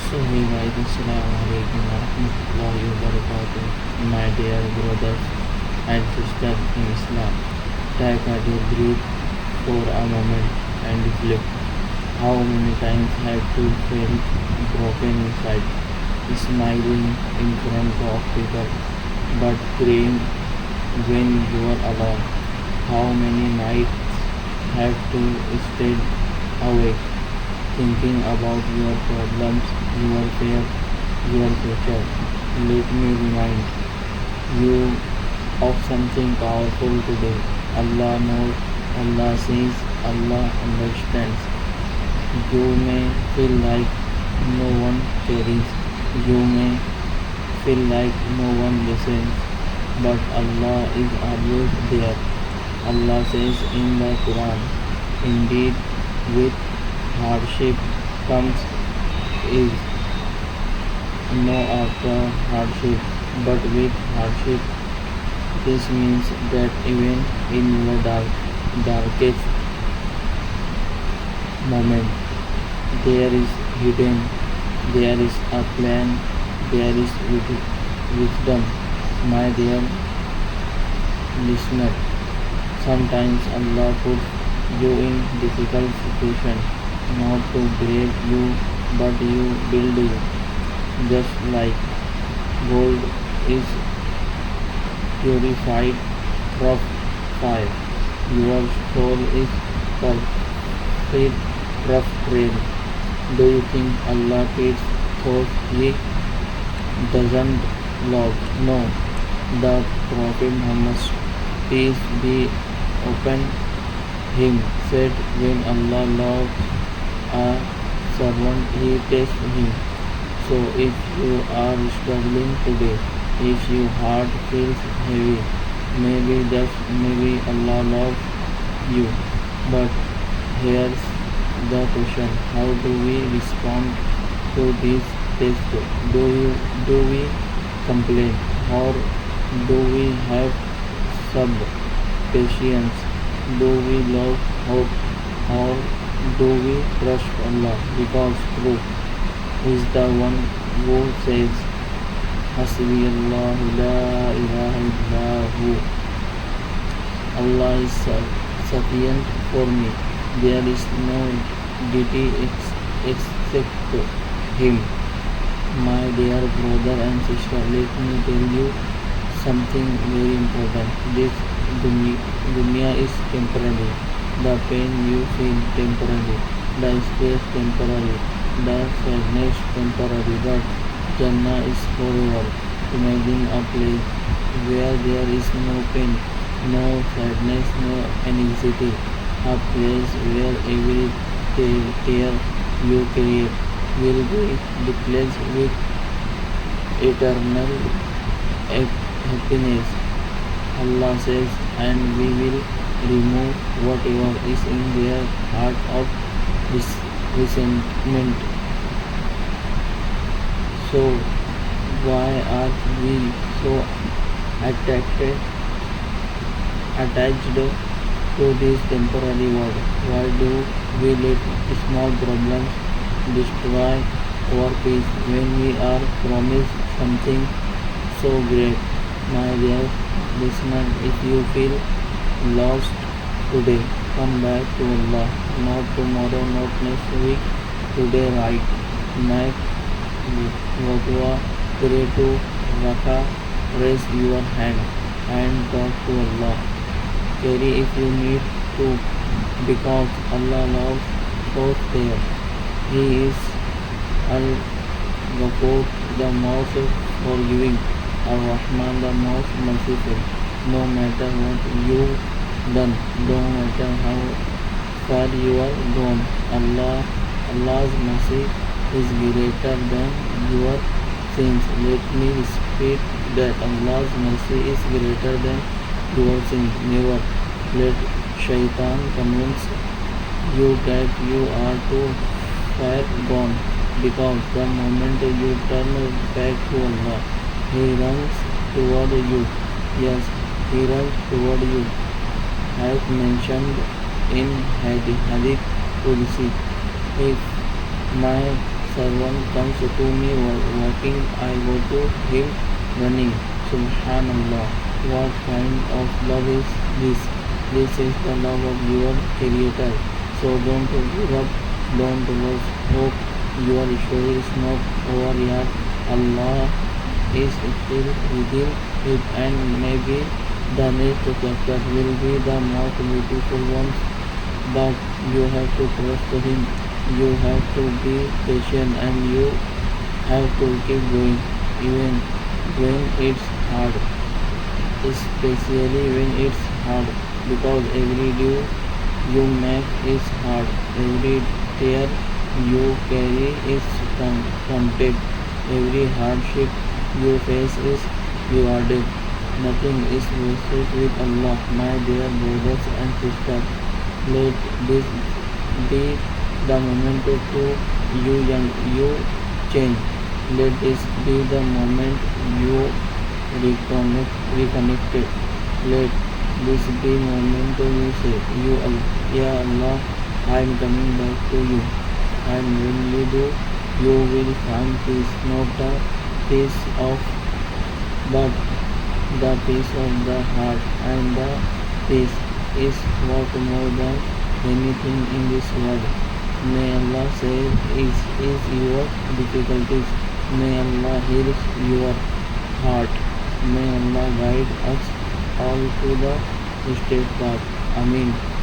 So hey guys, Assalamualaikum warahmatullahi wabarakatuh. My dear brothers and sisters in Islam, take a deep breath for a moment and reflect. How many times have you felt broken inside, smiling in front of people, but crying when you are alone? How many nights have you stayed awake thinking about your problems, your fear, your future? Let me remind you of something powerful today. Allah knows, Allah sees, Allah understands. You may feel like no one cares, you may feel like no one listens, but Allah is always there. Allah says in the Quran, indeed, with hardship comes is no after hardship, but with hardship. This means that even in your darkest moment, there is hidden, there is a plan, there is wisdom. My dear listener, sometimes Allah puts you in difficult situations not to break you but you build you. Just like gold is purified through fire, your soul is perfect through prayer. Do you think Allah peace those He doesn't love? No. The Prophet Muhammad, peace be upon him, said when Allah loves a servant, He tests him. So if you are struggling today, if your heart feels heavy, maybe Allah loves you. But here's the question: how do we respond to this test? Do we complain, or do we have some patience? Do we love hope, or do we trust Allah? Because truth is the one who says, Hasbi Allah la ilaha illahu. Allah is sufficient for me. There is no deity except Him. My dear brother and sister, let me tell you something very important. This dunya is temporary. The pain you feel temporary, the stress temporary, the sadness temporary, but Jannah is forever. Imagine a place where there is no pain, no sadness, no anxiety. A place where every tear you create will be replaced with eternal happiness. Allah says, and we will remove whatever is in their heart of resentment. So why are we so attached to this temporary world? Why do we let small problems destroy our peace when we are promised something so great? My dear listener, if you feel lost today, come back to Allah. Not tomorrow, not next week. Today, right? Make wadua, pray to Raka, raise your hand and talk to Allah. Carry if you need to, because Allah loves both there. He is Al-Ghafur, the most forgiving, Ar-Rahman, the most merciful. No matter what you've done, no matter how far you are gone, Allah's mercy is greater than your sins. Let me repeat that Allah's mercy is greater than your sins. Never let Shaitan convince you that you are too far gone, because the moment you turn back to Allah, He runs toward you. Yes, He runs toward you. As mentioned in Hadith Qudsi, if my servant comes to me walking, I go to him running. Subhanallah, what kind of love is this? This is the love of your Creator. So don't give up, don't lose hope. Your story is not over yet. Allah is still within it, and maybe the next chapter will be the most beautiful one. But you have to trust Him. You have to be patient, and you have to keep going, even when it's hard. Especially when it's hard, because every day you make is hard. Every tear you carry is counted. Every hardship you face is rewarded. Nothing is wasted with Allah, my dear brothers and sisters. Let this be the moment to you change. Let this be the moment you reconnected. Let this be moment you say, Ya Allah, I am coming back to you. And when you do, you will find peace, not the peace of, but the peace of the heart. And the peace is what more than anything in this world. May Allah save is your difficulties. May Allah heal your heart. May Allah guide us all to the straight path. Amin.